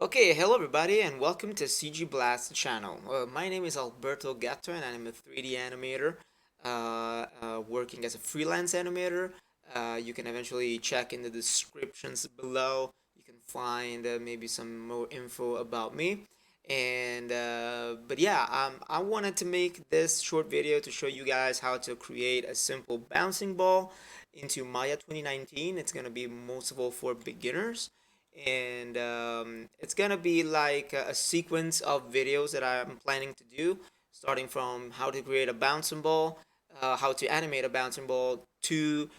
Okay, hello everybody and welcome to CG Blast channel. My name is Alberto Gatto and I'm a 3D animator working as a freelance animator. You can eventually check in the descriptions below. You can find maybe some more info about me. But yeah, I wanted to make this short video to show you guys how to create a simple bouncing ball into Maya 2019. It's gonna be most of all for beginners, and it's gonna be like a sequence of videos that I'm planning to do, starting from how to create a bouncing ball, how to animate a bouncing ball, to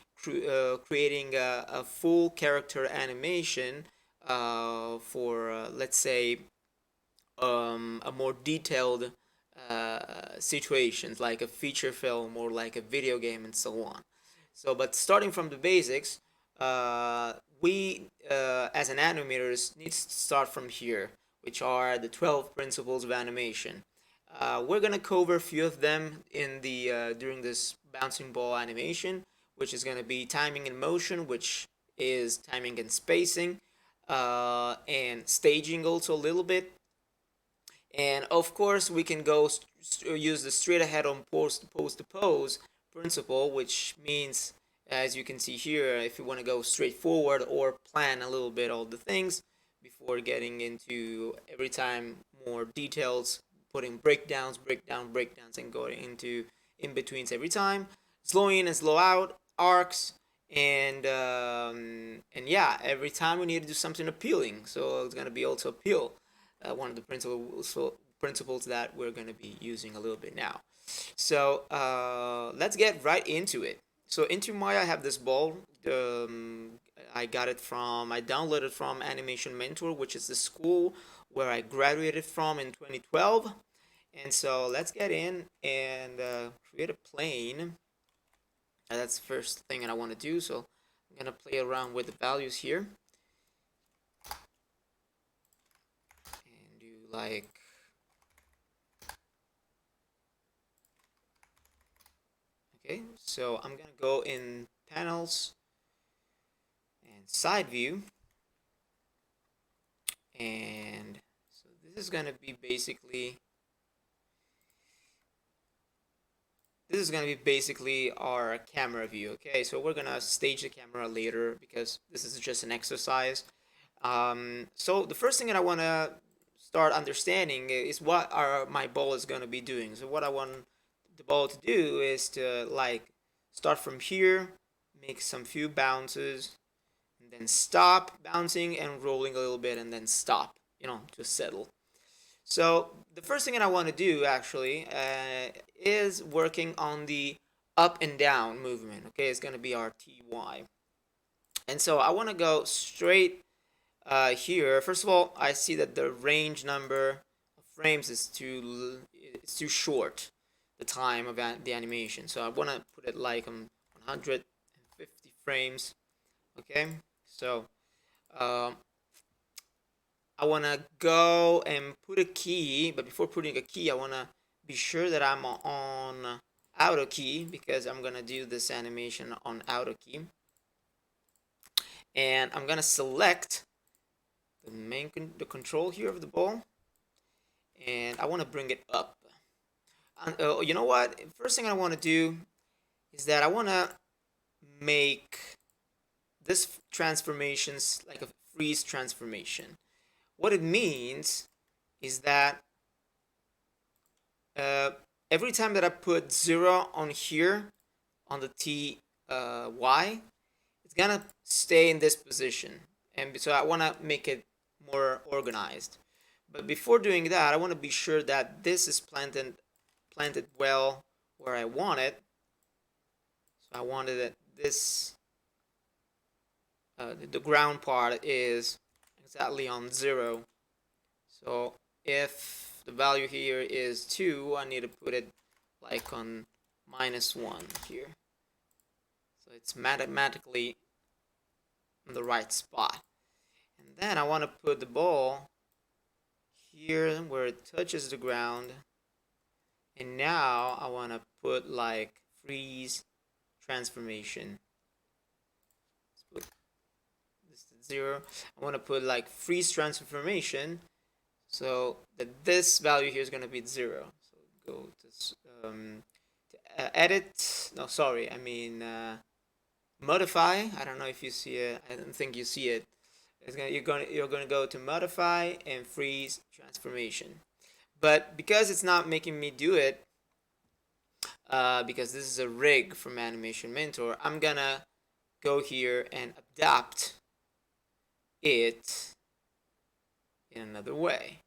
creating a full character animation for let's say a more detailed situations like a feature film or like a video game and so on. So, but starting from the basics, we as an animators need to start from here, which are the 12 principles of animation. We're gonna cover a few of them in the during this bouncing ball animation, which is gonna be timing and motion, which is timing and spacing, and staging also a little bit, and of course, we can use the straight ahead on pose to pose principle, which means, as you can see here, if you want to go straight forward or plan a little bit all the things before getting into every time more details, putting breakdowns, and going into in betweens every time, slow in and slow out, arcs, and yeah, every time we need to do something appealing. So it's gonna be also appeal, one of the principles that we're going to be using a little bit now. So let's get right into it. So into Maya, I have this ball. I downloaded from Animation Mentor, which is the school where I graduated from in 2012. And so let's get in and create a plane. That's the first thing that I want to do. So I'm going to play around with the values here and do like, okay, so I'm gonna go in panels and side view, and so this is gonna be basically our camera view. Okay, so we're gonna stage the camera later because this is just an exercise. So the first thing that I wanna start understanding is what my ball is gonna be doing. So what I want the ball to do is to like start from here, make some few bounces, and then stop bouncing and rolling a little bit, and then stop, to settle. So the first thing that I want to do actually is working on the up and down movement. Okay, it's going to be our TY. And so I want to go straight here. First of all, I see that the range number of frames is too short, the time of the animation. So I want to put it like on 150 frames. Okay, so um, I want to go and put a key, but before putting a key, I want to be sure that I'm on auto key because I'm going to do this animation on auto key. And I'm going to select the control here of the ball, and I want to bring it up. And, you know what? First thing I want to do is that I want to make this transformations like a freeze transformation. What it means is that uh, every time that I put 0 on here on the y, it's gonna stay in this position, and so I want to make it more organized. But before doing that, I want to be sure that this is planted well where I want it. So I wanted that this the ground part is exactly on 0. So if the value here is 2, I need to put it like on -1 here. So it's mathematically in the right spot. And then I want to put the ball here where it touches the ground. And now I want to put like freeze transformation. Let's put this to 0. I want to put like freeze transformation, so that this value here is going to be 0. So go to edit. No, sorry, I mean modify. I don't know if you see it. I don't think you see it. You're gonna go to modify and freeze transformation. But because it's not making me do it, because this is a rig from Animation Mentor, I'm gonna go here and adapt it in another way,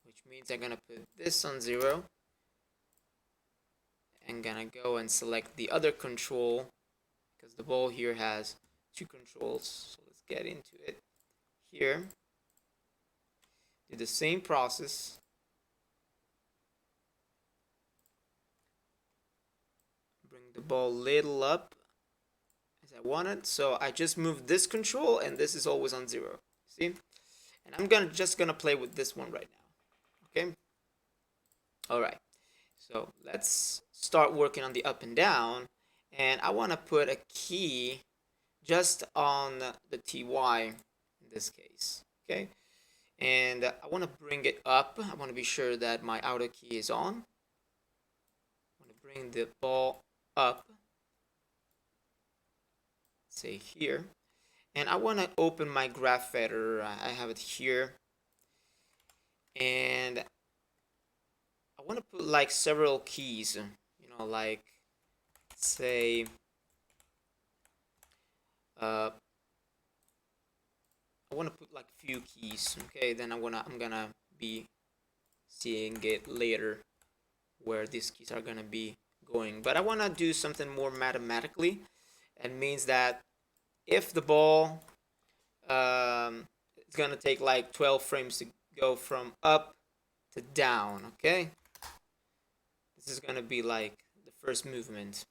which means I'm gonna put this on 0 and gonna go and select the other control, because the ball here has 2 controls. So let's get into it here. Do the same process. Bring the ball little up as I want it. So I just moved this control, and this is always on 0. See? And I'm just gonna play with this one right now. Okay. All right. So let's start working on the up and down, and I want to put a key just on the TY in this case. Okay. And I want to bring it up. I want to be sure that my outer key is on. I want to bring the ball up, say here, and I want to open my graph editor. I have it here, and I want to put like several keys, like say I want to put like few keys. Okay, then I'm gonna be seeing it later where these keys are gonna be going. But I want to do something more mathematically. It means that if the ball it's gonna take like 12 frames to go from up to down. Okay, this is gonna be like the first movement.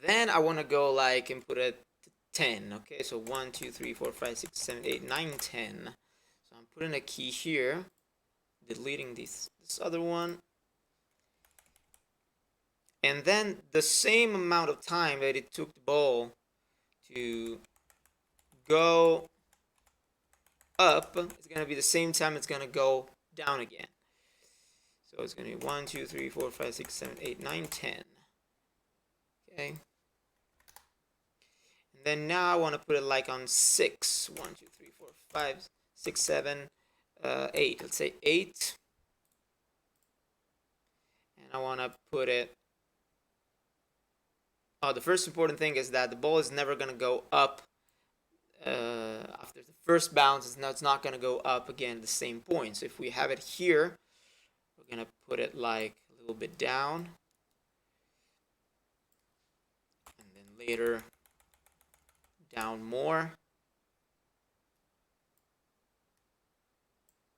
Then I want to go like and put it to 10. Okay, so 1 2 3 4 5 6 7 8 9 10. So I'm putting a key here, deleting this other one, and then the same amount of time that it took the ball to go up, it's gonna be the same time it's gonna go down again. So it's gonna be 1 2 3 4 5 6 7 8 9 10. Okay. And then now I want to put it like on 6. 1 2 3 4 5 6 7 8. Let's say 8. And I want to put it. Oh, the first important thing is that the ball is never gonna go up after the first bounce. It's not gonna go up again at the same point. So if we have it here, we're gonna put it like a little bit down, and then later down more.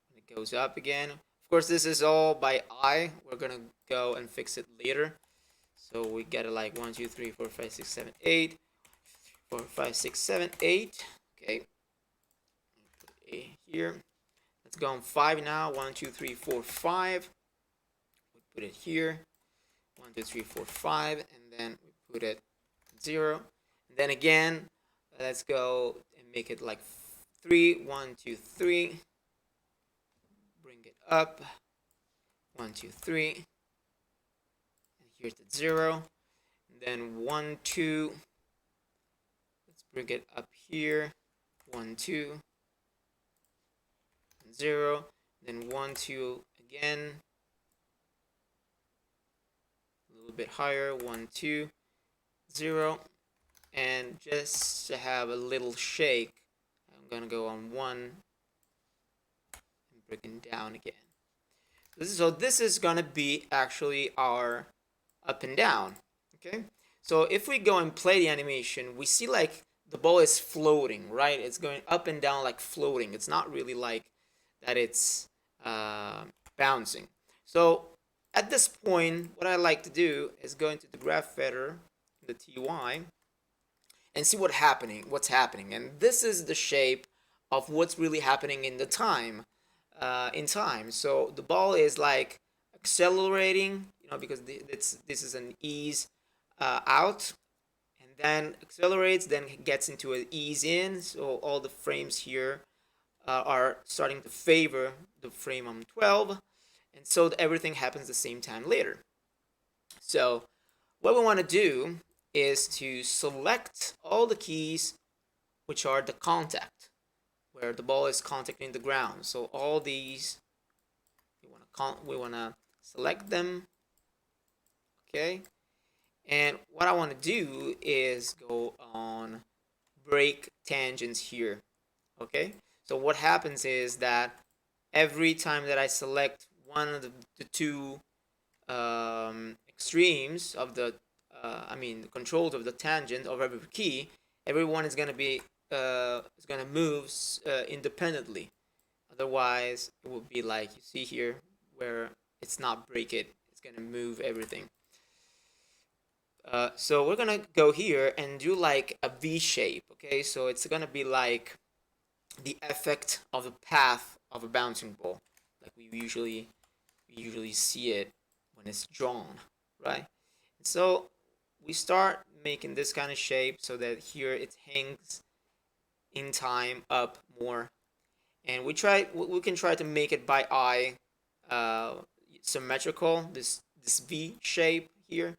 And it goes up again. Of course, this is all by eye. We're gonna go and fix it later. So we get it like 1 2 3 4 5 6 7 8. 4 5 6 7 8. Okay. Put A here. Let's go on 5 now. 1 2 3 4 5. We put it here. 1 2 3 4 5, and then we put it 0. And then again, let's go and make it like 3 1 2 3. Bring it up. 1 2 3. And here's the 0. And then 1 2. Let's bring it up here. 1 2. 0. Then 1 2 again. A little bit higher. 1 2 0. And just to have a little shake, I'm gonna go on 1 and bring it down again. So this is gonna be actually our up and down. Okay, so if we go and play the animation, we see like the ball is floating, right? It's going up and down like floating. It's not really like that it's bouncing. So at this point, what I like to do is go into the graph editor, the TY, and see what's happening. And this is the shape of what's really happening in the time. So the ball is like accelerating, because this is an ease out, and then accelerates, then gets into an ease in. So all the frames here are starting to favor the frame on 12, and so everything happens the same time later. So what we want to do is to select all the keys which are the contact, where the ball is contacting the ground. So all these, we want to select them, okay? And what I want to do is go on break tangents here, okay? So what happens is that every time that I select one of the two extremes of the the controls of the tangent of every key, everyone is going to be is going to move independently. Otherwise, it would be like you see here, where it's not break it. It's going to move everything. So we're going to go here and do like a V shape. Okay, so it's going to be like the effect of the path of a bouncing ball, like we usually see it when it's drawn, right? So we start making this kind of shape so that here it hangs in time up more, and we can try to make it by eye symmetrical, this V shape here,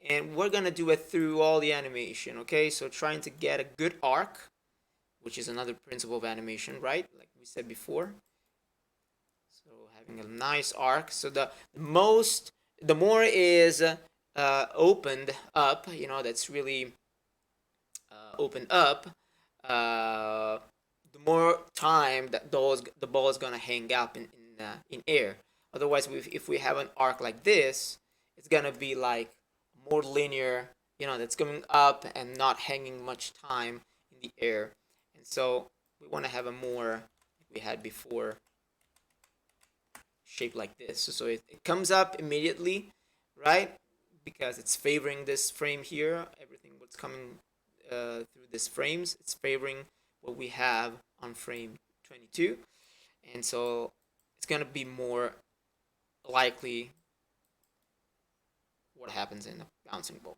and we're gonna do it through all the animation. Okay, so trying to get a good arc, which is another principle of animation, right? Like we said before. So having a nice arc. So the more is opened up, that's really opened up, the more time that the ball is gonna hang up in air. Otherwise, if we have an arc like this, it's gonna be like more linear, that's going up and not hanging much time in the air. And so we want to have a more, like we had before, shape like this. So it comes up immediately, right? Because it's favoring this frame here. Everything what's coming through these frames, it's favoring what we have on frame 22. And so it's going to be more likely what happens in a bouncing ball.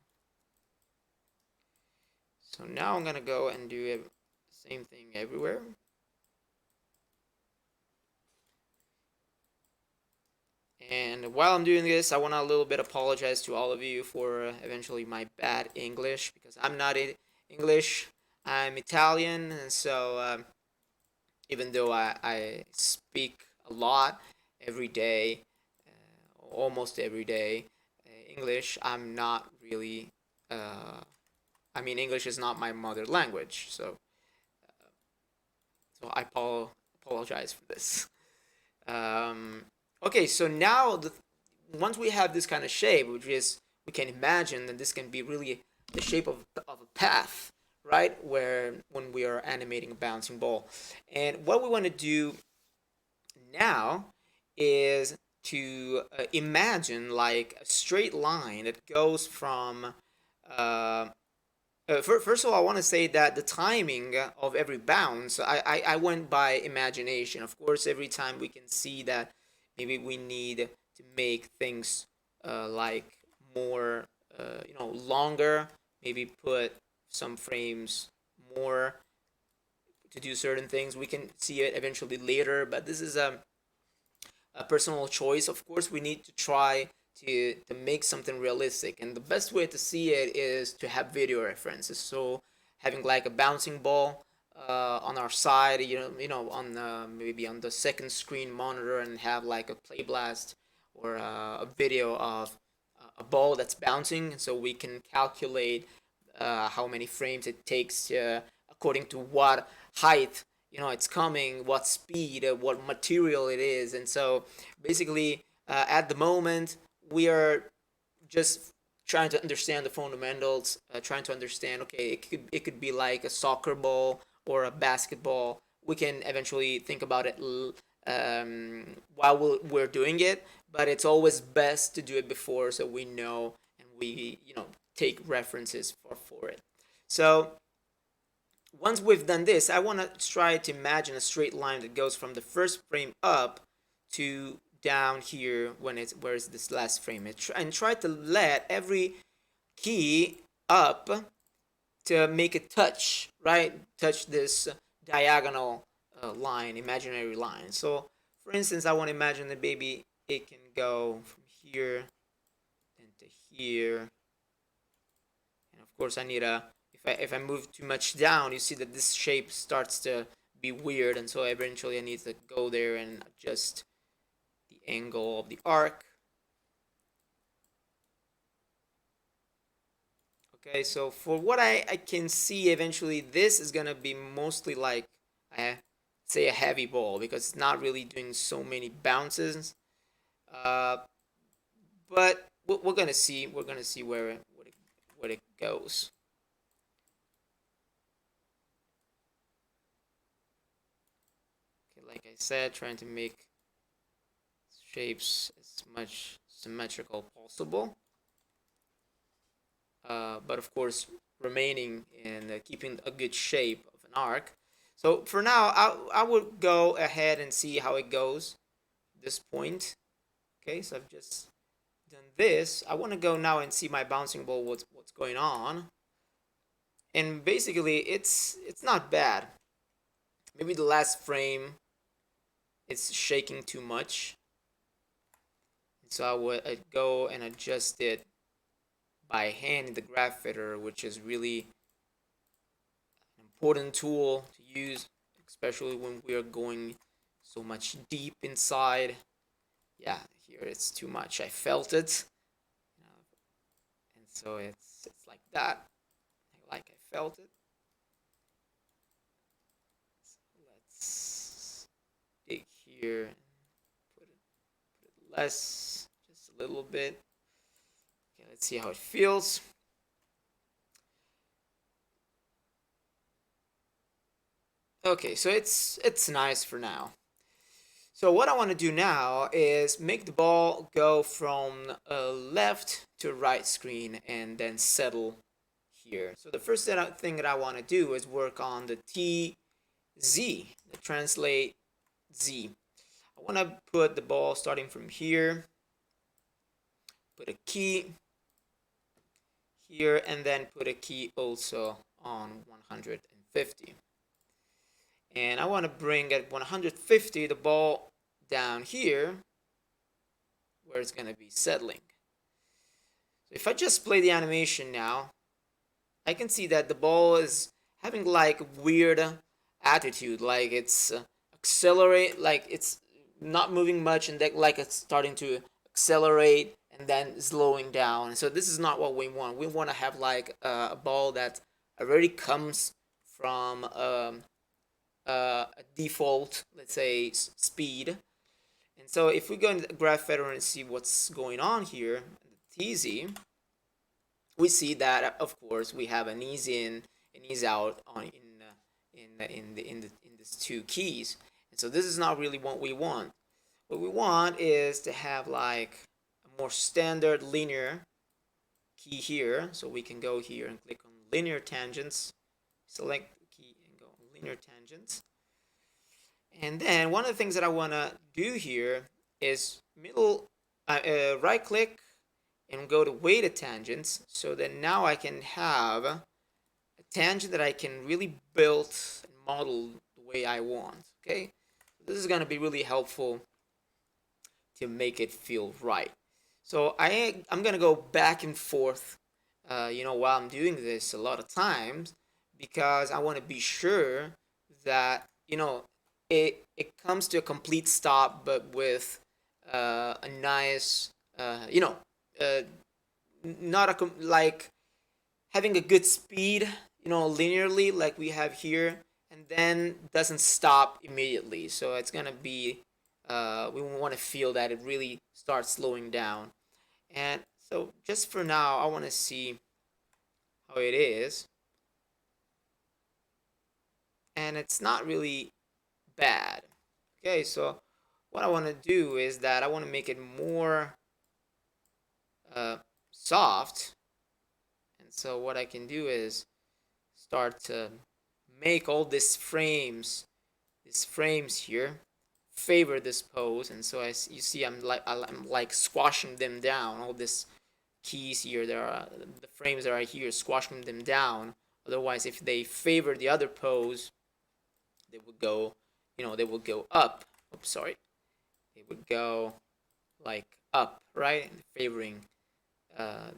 So now I'm going to go and do the same thing everywhere. And while I'm doing this, I want to a little bit apologize to all of you for eventually my bad English, because I'm not English, I'm Italian, and so even though I speak a lot every day, almost every day, English, I'm not really, English is not my mother language, so I apologize for this. Okay, so now once we have this kind of shape, which is, we can imagine that this can be really the shape of a path, right? When we are animating a bouncing ball. And what we want to do now is to imagine like a straight line that goes from first of all, I want to say that the timing of every bounce, I went by imagination. Of course, every time we can see that maybe we need to make things like more, longer. Maybe put some frames more to do certain things. We can see it eventually later, but this is a personal choice. Of course, we need to try to make something realistic, and the best way to see it is to have video references. So having like a bouncing ball on our side, on maybe on the second screen monitor, and have like a play blast or a video of a ball that's bouncing, so we can calculate how many frames it takes according to what height it's coming, what speed, what material it is. And so basically at the moment we are just trying to understand the fundamentals, trying to understand, okay, it could be like a soccer ball or a basketball. We can eventually think about it while we're doing it, but it's always best to do it before, so we know and we take references for it. So once we've done this, I want to try to imagine a straight line that goes from the first frame up to down here where is this last frame, and try to let every key up to make it touch, right? Touch this diagonal line, imaginary line. So, for instance, I want to imagine that maybe it can go from here and to here, and of course, I need a. If I move too much down, you see that this shape starts to be weird, and so eventually I need to go there and adjust the angle of the arc. Okay, so for what I can see, eventually this is gonna be mostly like, say, a heavy ball because it's not really doing so many bounces. Uh, but we're gonna see. We're gonna see where it goes. Okay, like I said, trying to make shapes as much symmetrical possible. But of course, remaining in keeping a good shape of an arc. So for now, I would go ahead and see how it goes at this point. Okay, so I've just done this. I want to go now and see my bouncing ball, what's going on. And basically, it's not bad. Maybe the last frame it's shaking too much. So I'd go and adjust it by hand in the graph fitter, which is really an important tool to use, especially when we are going so much deep inside. Yeah, here it's too much. I felt it, and so it's like that. Like I felt it. So let's dig here and put it less, just a little bit. Okay, let's see how it feels. Okay, so it's nice for now. So what I want to do now is make the ball go from left to right screen and then settle here. So the first thing that I want to do is work on the TZ, the translate Z. I want to put the ball starting from here, put a key here, and then put a key also on 150. And I want to bring at 150 the ball down here where it's going to be settling. So if I just play the animation now, I can see that the ball is having like weird attitude, like it's accelerate, like it's not moving much, and that like it's starting to accelerate and then slowing down. So this is not what we want. We want to have like a ball that already comes from a default, let's say, speed. And so if we go into the graph editor and see what's going on here, TZ, we see that of course we have an ease in and ease out on in these two keys. And so this is not really what we want. What we want is to have like a more standard linear key here. So we can go here and click on linear tangents, select the key and go on linear tangents. And then one of the things that I want to do here is right click and go to weighted tangents, so that now I can have a tangent that I can really build and model the way I want. Okay, this is going to be really helpful to make it feel right. So I'm going to go back and forth, while I'm doing this a lot of times, because I want to be sure that it comes to a complete stop, but with a nice, not like having a good speed, linearly like we have here, and then doesn't stop immediately. So it's gonna be, we want to feel that it really starts slowing down. And so just for now, I want to see how it is, and it's not really bad. Okay, so what I want to do is that I want to make it more soft. And so what I can do is start to make all these frames here favor this pose. And so you see I'm like squashing them down. All these keys here, there are the frames that are here, squashing them down Otherwise, if they favor the other pose, they would go, they would go up. Oops, sorry. They would go like up, right? Favoring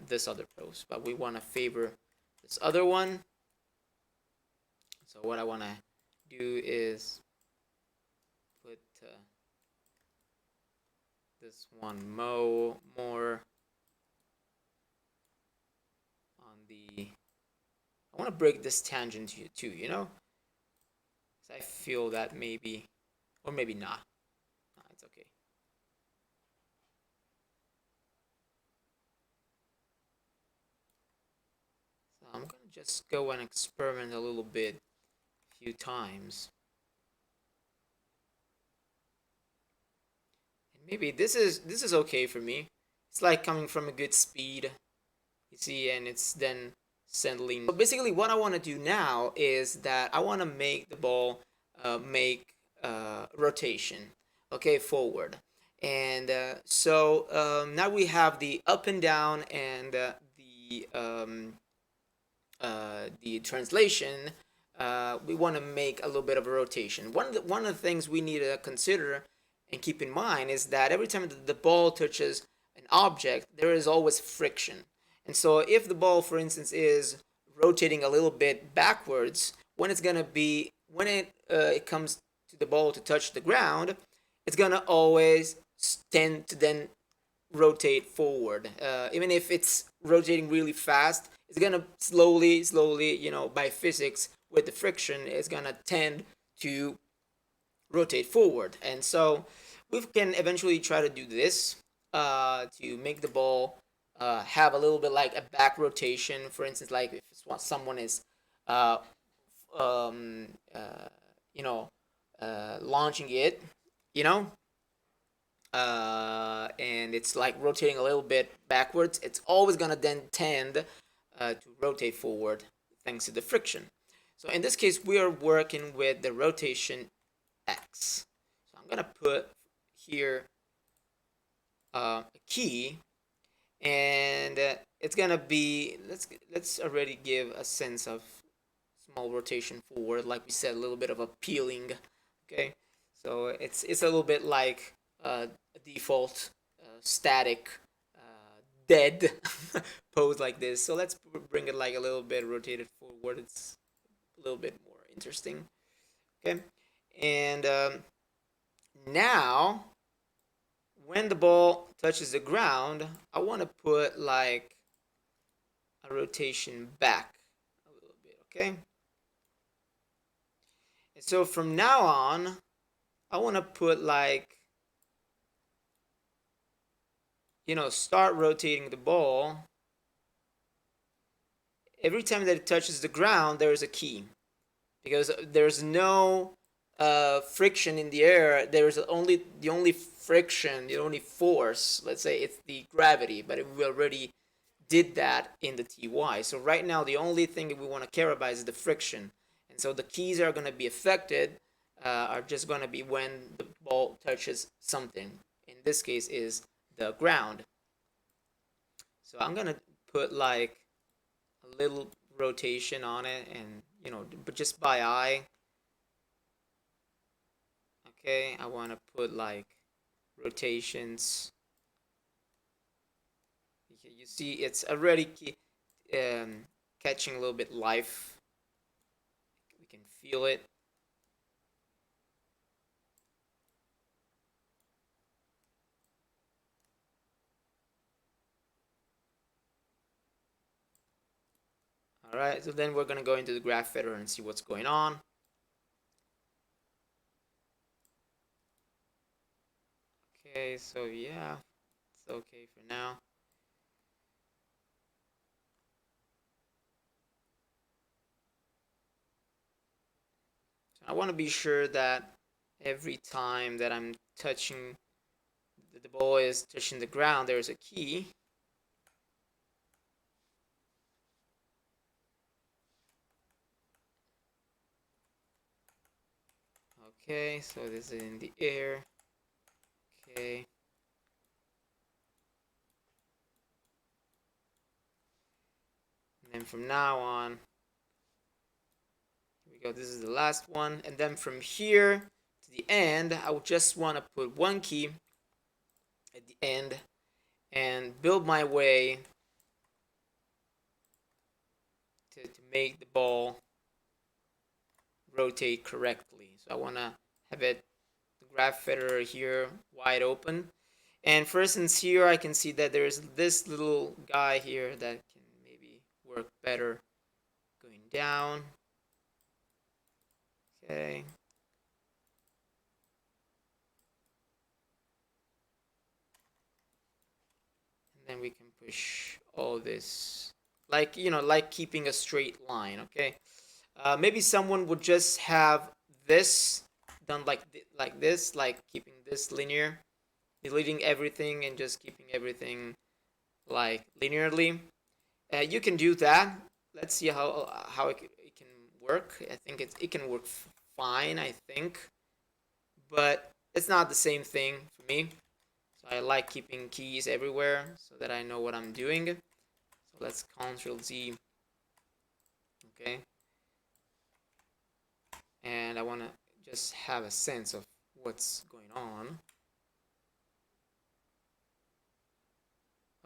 this other pose. But we want to favor this other one. So what I want to do is put this one more on the. I want to break this tangent too, because I feel that maybe, or maybe not. No, it's okay. So I'm gonna just go and experiment a little bit, a few times. And maybe this is okay for me. It's like coming from a good speed, you see, and it's then settling. So basically, what I want to do now is that I want to make the ball make rotation, okay, forward. And so now we have the up and down and the translation. We want to make a little bit of a rotation. One of the things we need to consider and keep in mind is that every time the ball touches an object, there is always friction. And so if the ball, for instance, is rotating a little bit backwards, when it comes to the ball to touch the ground, it's gonna always tend to then rotate forward. Even if it's rotating really fast, it's gonna slowly, by physics with the friction, it's gonna tend to rotate forward. And so we can eventually try to do this to make the ball have a little bit like a back rotation. For instance, like if someone is, uh, um, uh, you know, launching it, you know, and it's like rotating a little bit backwards, it's always gonna then tend to rotate forward thanks to the friction. So in this case, we are working with the rotation X. So I'm gonna put here a key, and it's gonna be let's already give a sense of small rotation forward, like we said, a little bit of a peeling. Okay, so it's a little bit like a default static dead pose like this. So let's bring it like a little bit rotated forward. It's a little bit more interesting. Okay, and now when the ball touches the ground, I want to put like a rotation back a little bit. Okay, and so from now on, I want to put like, start rotating the ball. Every time that it touches the ground, there's a key. Because there's no friction in the air. There's only the only friction, the only force, let's say it's the gravity, but we already did that in the TY. So right now, the only thing that we want to care about is the friction. And so the keys are going to be affected, are just going to be when the ball touches something. In this case is the ground. So I'm going to put like a little rotation on it, and but just by eye. Okay, I want to put like rotations. You see it's already catching a little bit life. We can feel it. All right, so then we're gonna go into the graph editor and see what's going on. Okay, so yeah, it's okay for now. So I want to be sure that every time that I'm touching, the ball is touching the ground, there's a key. Okay, so this is in the air. Okay. And then from now on, we go. This is the last one. And then from here to the end, I would just want to put one key at the end and build my way to make the ball rotate correctly. So I want to have it, the graph feather here wide open. And for instance, here I can see that there's this little guy here that can maybe work better going down. Okay. And then we can push all this, like, like keeping a straight line, okay? Maybe someone would just have this done like this, like keeping this linear, deleting everything and just keeping everything like linearly. You can do that. Let's see how it can work. I think it can work fine, I think, but it's not the same thing for me. So I like keeping keys everywhere so that I know what I'm doing. So let's Ctrl Z. Okay. And I want to just have a sense of what's going on.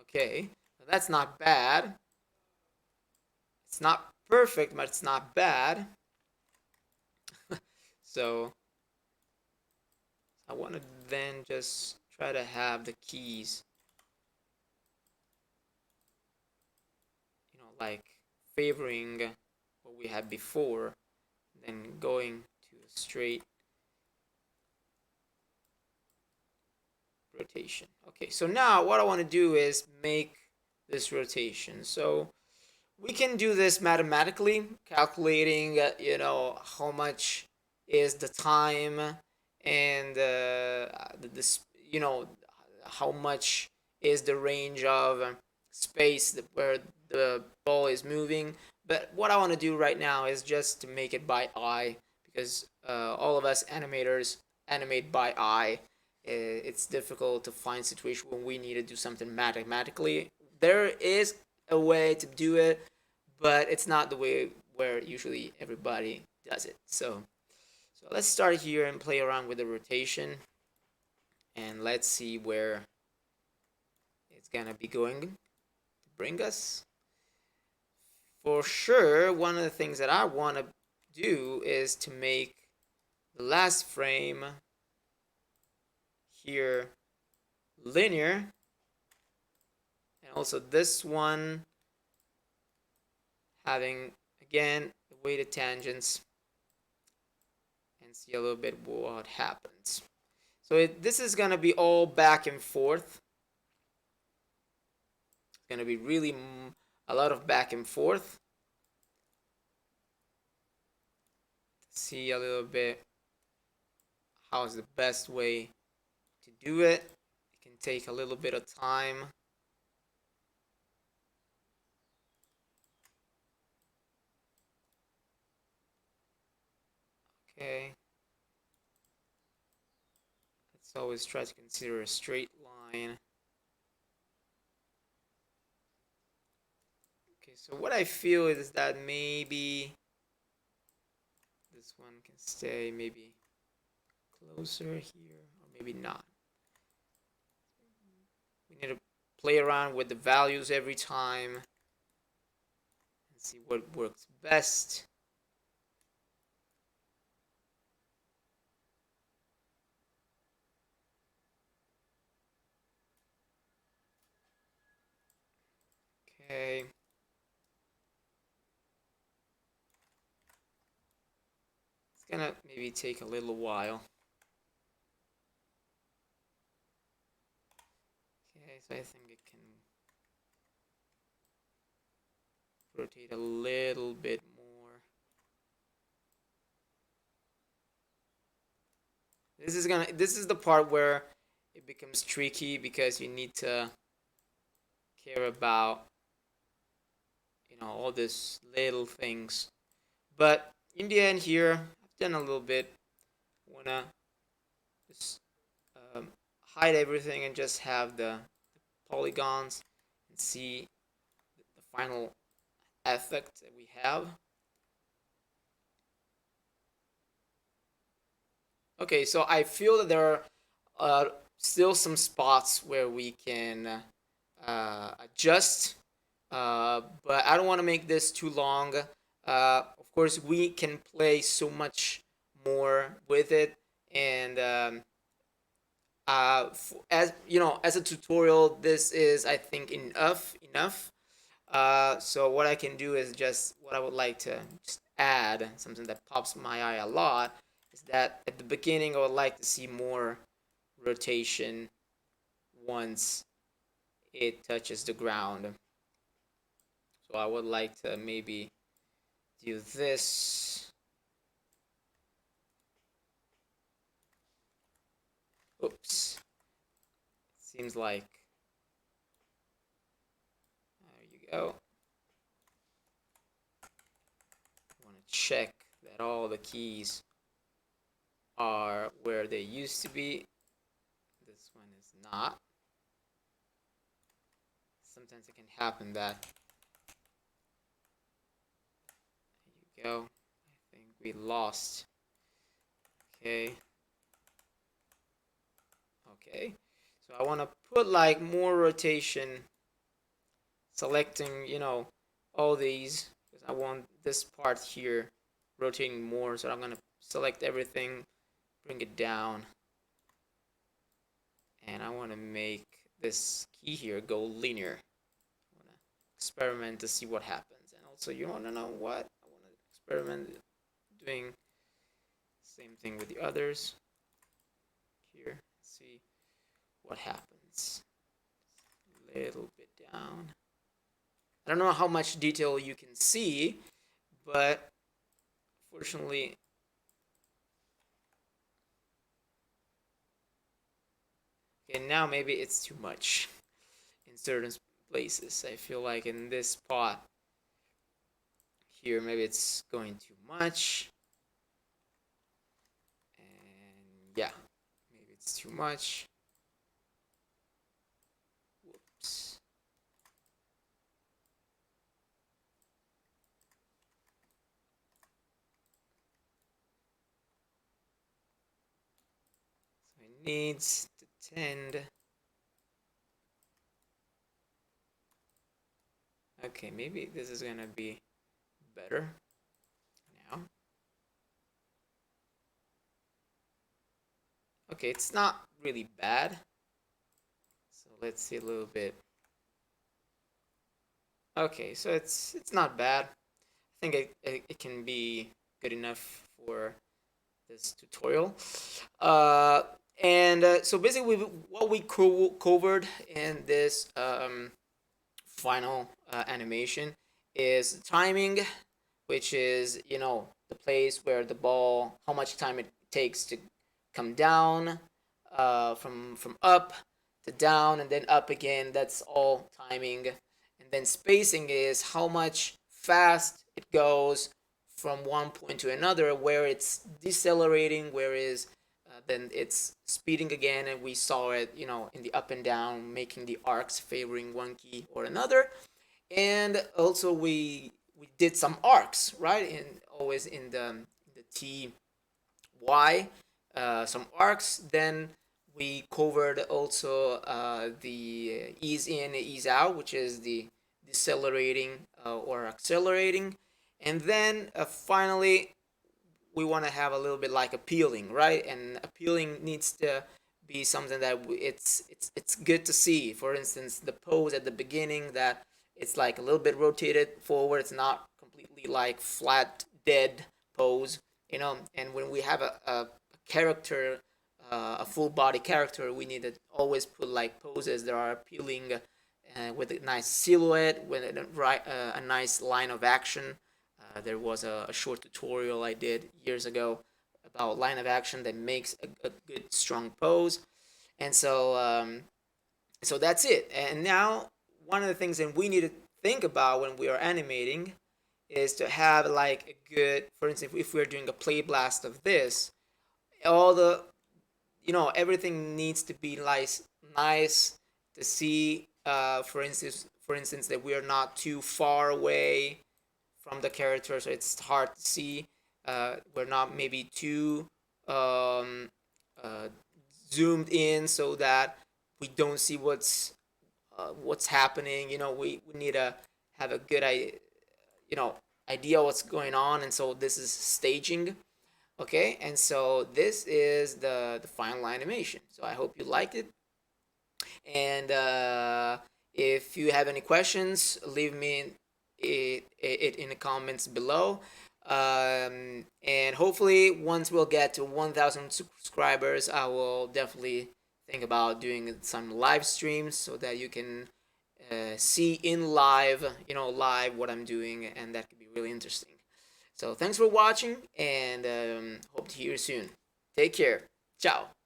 Okay, that's not bad. It's not perfect, but it's not bad. So I want to then just try to have the keys, like favoring what we had before, then going to a straight rotation. Okay, so now what I want to do is make this rotation. So we can do this mathematically, calculating, how much is the time and this, how much is the range of space where the ball is moving. But what I want to do right now is just to make it by eye, because all of us animators animate by eye. It's difficult to find situation when we need to do something mathematically. There is a way to do it, but it's not the way where usually everybody does it. So let's start here and play around with the rotation, and let's see where it's gonna be going to bring us. For sure, one of the things that I want to do is to make the last frame here linear, and also this one having, again, the weighted tangents, and see a little bit what happens. So this is going to be all back and forth. It's going to be really a lot of back and forth. See a little bit how is the best way to do it. It can take a little bit of time. Okay. Let's always try to consider a straight line. Okay, so what I feel is that maybe this one can stay maybe closer here, or maybe not. We need to play around with the values every time and see what works best. Okay. It's gonna maybe take a little while. Okay, so I think it can rotate a little bit more. This is the part where it becomes tricky, because you need to care about all these little things. But in the end here, I've done a little bit. I wanna just hide everything and just have the polygons and see the final effect that we have. Okay, so I feel that there are still some spots where we can adjust, but I don't want to make this too long. Of course, we can play so much more with it, and as you know, as a tutorial, this is, I think, enough. So what I can do is just what I would like to just add, something that pops my eye a lot, is that at the beginning I would like to see more rotation once it touches the ground. So I would like to maybe do this. Oops. Seems like, there you go. I want to check that all the keys are where they used to be. This one is not. Sometimes it can happen that, there you go. I think we lost. Okay. Okay. So I want to put like more rotation, selecting, all these, because I want this part here rotating more. So I'm going to select everything, bring it down, and I want to make this key here go linear. I want to experiment to see what happens. And also, you want to know what? I want to experiment doing the same thing with the others here. See what happens. A little bit down. I don't know how much detail you can see, but fortunately, okay, now maybe it's too much in certain places. I feel like in this spot here, maybe it's going too much. And yeah, maybe it's too much. Whoops. So it needs to tend. Okay, maybe this is gonna be better now. Okay, it's not really bad. So let's see a little bit. Okay, so it's not bad. I think it can be good enough for this tutorial. Uh, and so basically, what we covered in this final animation is timing, which is the place where the ball, how much time it takes to come down, from up to down and then up again. That's all timing. And then spacing is how much fast it goes from one point to another, where it's decelerating, whereas then it's speeding again, and we saw it, in the up and down, making the arcs favoring one key or another. And also we did some arcs, right? In always in the T Y, some arcs. Then we covered also the ease in, ease out, which is the decelerating or accelerating. And then finally, we want to have a little bit like appealing, right? And appealing needs to be something that it's good to see. For instance, the pose at the beginning, that it's like a little bit rotated forward. It's not completely like flat dead pose, And when we have a character, a full body character, we need to always put like poses that are appealing, with a nice silhouette, with a nice line of action. There was a short tutorial I did years ago about line of action that makes a good strong pose. And so that's it. And now one of the things that we need to think about when we are animating is to have like a good, for instance, if we're doing a play blast of this, all the, everything needs to be nice to see. For instance, that we are not too far away from the character, so it's hard to see. We're not maybe too uh, zoomed in so that we don't see what's happening. We need to have a good idea what's going on, and so this is staging. Okay, and so this is the final animation. So I hope you liked it, and if you have any questions, leave me it in the comments below. And hopefully, once we'll get to 1,000 subscribers, I will definitely think about doing some live streams so that you can see in live what I'm doing, and that could be really interesting. So thanks for watching, and hope to hear you soon. Take care. Ciao.